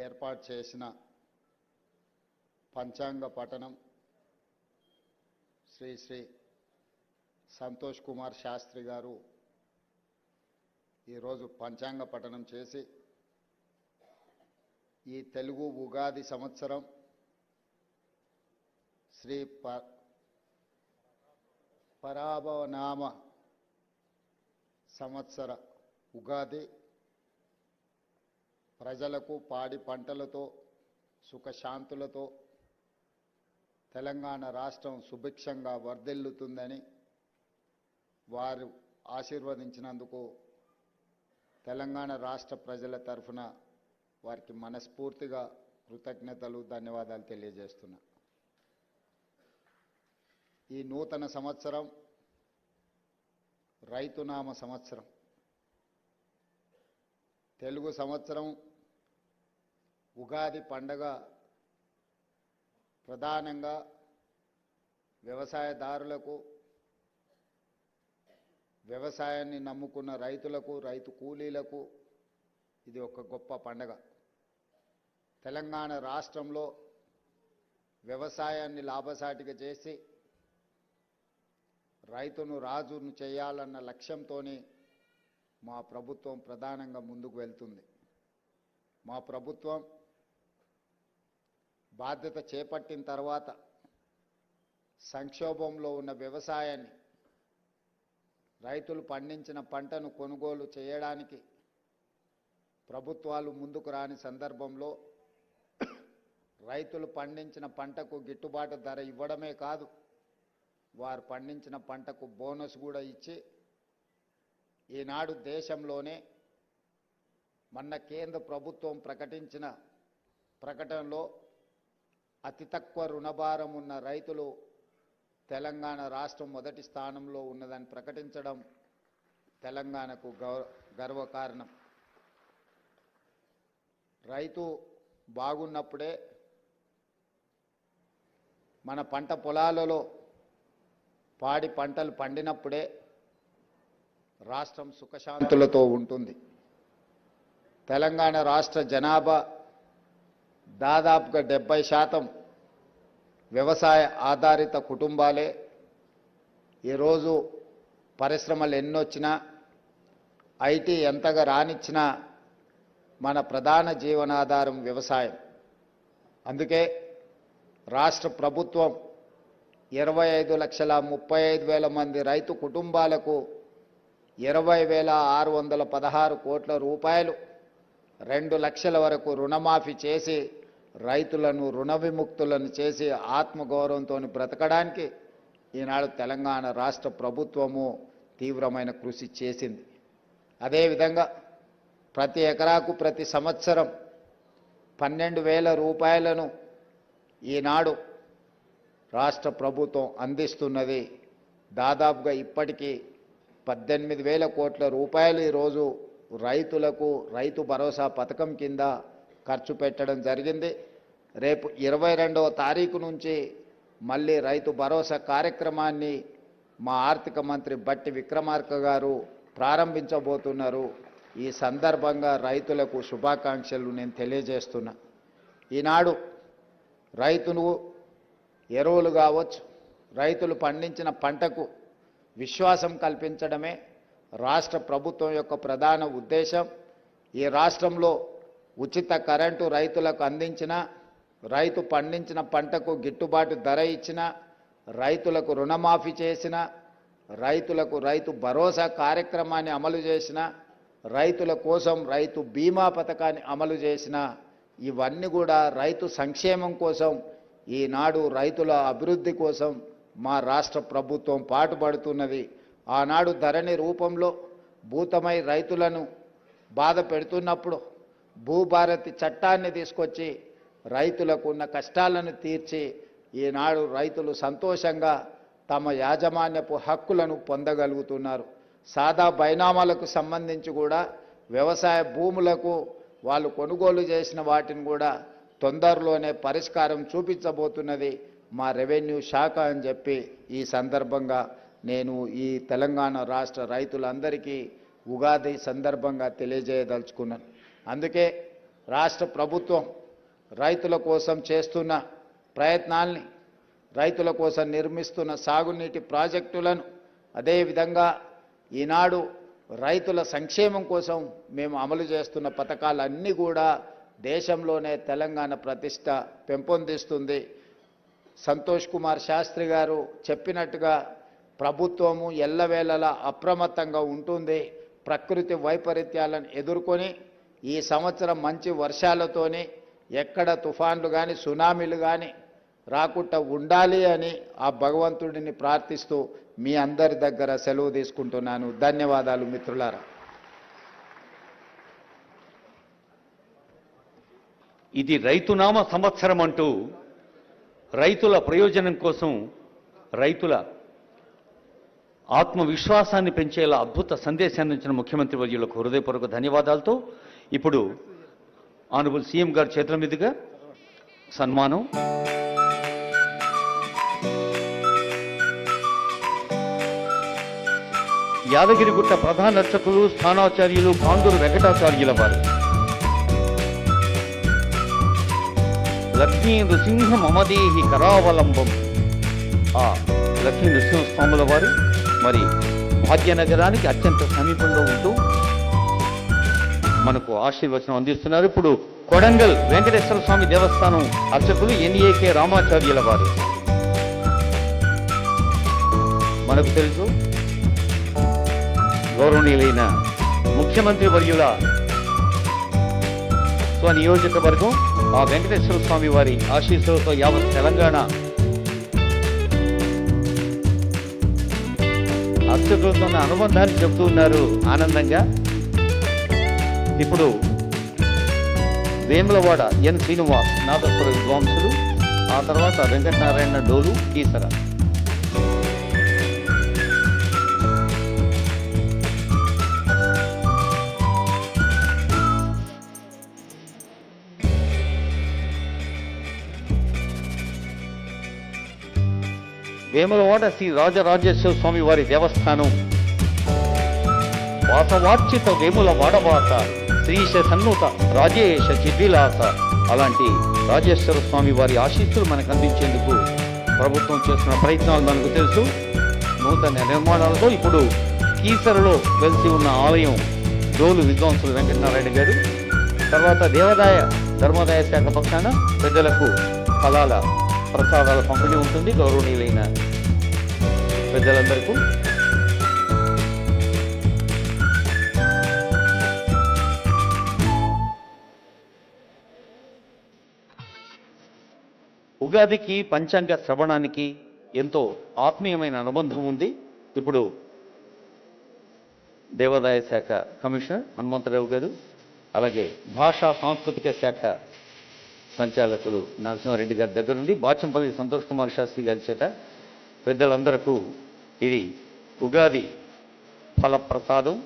ఏర్పాటు చేసిన పంచాంగ పఠనం శ్రీ శ్రీ సంతోష్ కుమార్ శాస్త్రి గారు ఈరోజు పంచాంగ పఠనం చేసి ఈ తెలుగు ఉగాది సంవత్సరం శ్రీ పరాభవనామ సంవత్సర ఉగాది ప్రజలకు పాడి పంటలతో సుఖశాంతులతో తెలంగాణ రాష్ట్రం సుభిక్షంగా వర్ధిల్లుతుందని వారు ఆశీర్వదించినందుకు తెలంగాణ రాష్ట్ర ప్రజల తరఫున వారికి మనస్ఫూర్తిగా కృతజ్ఞతలు ధన్యవాదాలు తెలియజేస్తున్నా. ఈ నూతన సంవత్సరం రైతునామ సంవత్సరం. తెలుగు సంవత్సరం ఉగాది పండగ ప్రధానంగా వ్యవసాయదారులకు, వ్యవసాయాన్ని నమ్ముకున్న రైతులకు, రైతు కూలీలకు ఇది ఒక గొప్ప పండగ. తెలంగాణ రాష్ట్రంలో వ్యవసాయాన్ని లాభసాటిగా చేసి రైతును రాజును చేయాలన్న లక్ష్యంతోనే మా ప్రభుత్వం ప్రధానంగా ముందుకు వెళ్తుంది. మా ప్రభుత్వం బాధ్యత చేపట్టిన తర్వాత సంక్షోభంలో ఉన్న వ్యవసాయాన్ని, రైతులు పండించిన పంటను కొనుగోలు చేయడానికి ప్రభుత్వాలు ముందుకు రాని సందర్భంలో రైతులు పండించిన పంటకు గిట్టుబాటు ధర ఇవ్వడమే కాదు, వారు పండించిన పంటకు బోనస్ కూడా ఇచ్చి ఈనాడు దేశంలోనే మొన్న కేంద్ర ప్రభుత్వం ప్రకటించిన ప్రకటనలో అతి తక్కువ రుణభారం ఉన్న రైతులు తెలంగాణ రాష్ట్రం మొదటి స్థానంలో ఉన్నదని ప్రకటించడం తెలంగాణకు గర్వకారణం. రైతు బాగున్నప్పుడే, మన పంట పొలాలలో పాడి పంటలు పండినప్పుడే రాష్ట్రం సుఖశాంతులతో ఉంటుంది. తెలంగాణ రాష్ట్ర జనాభా దాదాపుగా 70% వ్యవసాయ ఆధారిత కుటుంబాలే. ఈరోజు పరిశ్రమలు ఎన్నొచ్చినా, ఐటీ ఎంతగా రానిచ్చినా మన ప్రధాన జీవనాధారం వ్యవసాయం. అందుకే రాష్ట్ర ప్రభుత్వం 25,35,000 మంది రైతు కుటుంబాలకు 20,616 కోట్ల రూపాయలు 2 లక్షల వరకు రుణమాఫీ చేసి రైతులను రుణ విముక్తులను చేసి ఆత్మగౌరవంతో బ్రతకడానికి ఈనాడు తెలంగాణ రాష్ట్ర ప్రభుత్వము తీవ్రమైన కృషి చేసింది. అదేవిధంగా ప్రతి ఎకరాకు ప్రతి సంవత్సరం 12,000 రూపాయలను ఈనాడు రాష్ట్ర ప్రభుత్వం అందిస్తున్నది. దాదాపుగా ఇప్పటికీ 18,000 కోట్ల రూపాయలు ఈరోజు రైతులకు రైతు భరోసా పథకం కింద ఖర్చు పెట్టడం జరిగింది. రేపు 22వ తారీఖు నుంచి మళ్ళీ రైతు భరోసా కార్యక్రమాన్ని మా ఆర్థిక మంత్రి బట్టి విక్రమార్క గారు ప్రారంభించబోతున్నారు. ఈ సందర్భంగా రైతులకు శుభాకాంక్షలు నేను తెలియజేస్తున్నా. ఈనాడు రైతును ఎరువులు కావచ్చు, రైతులు పండించిన పంటకు విశ్వాసం కల్పించడమే రాష్ట్ర ప్రభుత్వం యొక్క ప్రధాన ఉద్దేశం. ఈ రాష్ట్రంలో ఉచిత కరెంటు రైతులకు అందించిన, రైతు పండించిన పంటకు గిట్టుబాటు ధర ఇచ్చిన, రైతులకు రుణమాఫీ చేసిన, రైతులకు రైతు భరోసా కార్యక్రమాన్ని అమలు చేసిన, రైతుల కోసం రైతు బీమా పథకాన్ని అమలు చేసిన, ఇవన్నీ కూడా రైతు సంక్షేమం కోసం, ఈనాడు రైతుల అభివృద్ధి కోసం మా రాష్ట్ర ప్రభుత్వం పాటుపడుతున్నది. ఆనాడు ధరణి రూపంలో భూతమై రైతులను బాధ పెడుతున్నప్పుడు భూభారతి చట్టాన్ని తీసుకొచ్చి రైతులకు ఉన్న కష్టాలను తీర్చి ఈనాడు రైతులు సంతోషంగా తమ యాజమాన్యపు హక్కులను పొందగలుగుతున్నారు. సాదా బైనామాలకు సంబంధించి కూడా వ్యవసాయ భూములకు వాళ్ళు కొనుగోలు చేసిన వాటిని కూడా తొందరలోనే పరిష్కారం చూపించబోతున్నది మా రెవెన్యూ శాఖ అని చెప్పి ఈ సందర్భంగా నేను ఈ తెలంగాణ రాష్ట్ర రైతులందరికీ ఉగాది సందర్భంగా తెలియజేయదలుచుకున్నాను. అందుకే రాష్ట్ర ప్రభుత్వం రైతుల కోసం చేస్తున్న ప్రయత్నాల్ని, రైతుల కోసం నిర్మిస్తున్న సాగునీటి ప్రాజెక్టులను, అదేవిధంగా ఈనాడు రైతుల సంక్షేమం కోసం మేము అమలు చేస్తున్న పథకాలన్నీ కూడా దేశంలోనే తెలంగాణ ప్రతిష్ట పెంపొందిస్తుంది. సంతోష్ కుమార్ శాస్త్రి గారు చెప్పినట్టుగా ప్రభుత్వము ఎల్లవేళలా అప్రమత్తంగా ఉంటుంది. ప్రకృతి వైపరీత్యాలను ఎదుర్కొని ఈ సంవత్సరం మంచి వర్షాలతోని ఎక్కడ తుఫాన్లు కానీ సునామీలు కానీ రాకుండా ఉండాలి అని ఆ భగవంతుడిని ప్రార్థిస్తూ మీ అందరి దగ్గర సెలవు తీసుకుంటున్నాను. ధన్యవాదాలు మిత్రులారా. ఇది రైతునామ సంవత్సరం అంటూ రైతుల ప్రయోజనం కోసం, రైతుల ఆత్మవిశ్వాసాన్ని పెంచేలా అద్భుత సందేశాన్ని ఇచ్చిన ముఖ్యమంత్రి వర్యులకు హృదయపూర్వక ధన్యవాదాలతో ఇప్పుడు ఆనరబుల్ సీఎం గారి చేతుల మీదుగా సన్మానం. యాదగిరిగుట్ట ప్రధాన అర్చకులు స్థానాచార్యులు కాందూరు వెంకటాచార్యుల వారు లక్ష్మీ నృసింహ మమదేహి కరావలంబం. ఆ లక్ష్మీ నృసింహస్వాముల వారు మరి భాగ్యనగరానికి అత్యంత సమీపంలో ఉంటూ మనకు ఆశీర్వచనం అందిస్తున్నారు. ఇప్పుడు కొడంగల్ వెంకటేశ్వర స్వామి దేవస్థానం అర్చకులు ఎన్ఏకే రామాచార్యుల వారు. మనకు తెలుసు గౌరవనీయులైన ముఖ్యమంత్రి వర్యుల స్వనియోజకవర్గం ఆ వెంకటేశ్వర స్వామి వారి ఆశీస్సులతో యావత్ తెలంగాణ అర్చకులతో ఉన్న అనుబంధాన్ని చెబుతూ ఉన్నారు ఆనందంగా. ఇప్పుడు వేములవాడ ఎన్ శ్రీనివాస్ నాదస్వర విద్వాంసులు, ఆ తర్వాత వెంకటనారాయణ డోలు కీసర. వేములవాడ శ్రీ రాజరాజేశ్వర స్వామి వారి దేవస్థానం వాసవార్చిత వేముల వాడవాత శ్రీశ సన్నుత రాజేశ చిద్విలాస. అలాంటి రాజేశ్వర స్వామి వారి ఆశీస్సులు మనకు అందించేందుకు ప్రభుత్వం చేస్తున్న ప్రయత్నాలు మనకు తెలుసు. నూతన నిర్మాణాలతో ఇప్పుడు కీసరలో వెలిసి ఉన్న ఆలయం డోలు విద్వాంసులు వెంకటనారాయణ గారు, తర్వాత దేవాదాయ ధర్మాదాయ శాఖ పక్షాన ప్రజలకు ఫలాల ప్రసాదాల పంపిణీ ఉంటుంది. గౌరవనీయులైన పెద్దలందరికీ ఉగాదికి పంచాంగ శ్రవణానికి ఎంతో ఆత్మీయమైన అనుబంధం ఉంది. ఇప్పుడు దేవాదాయ శాఖ కమిషనర్ హనుమంతరావు గారు, అలాగే భాషా సాంస్కృతిక శాఖ సంచాలకులు నరసింహారెడ్డి గారి దగ్గర నుండి బాచంపల్లి సంతోష్ కుమార్ శాస్త్రి గారి చేత పెద్దలందరకు ఇది ఉగాది ఫలప్రసాదం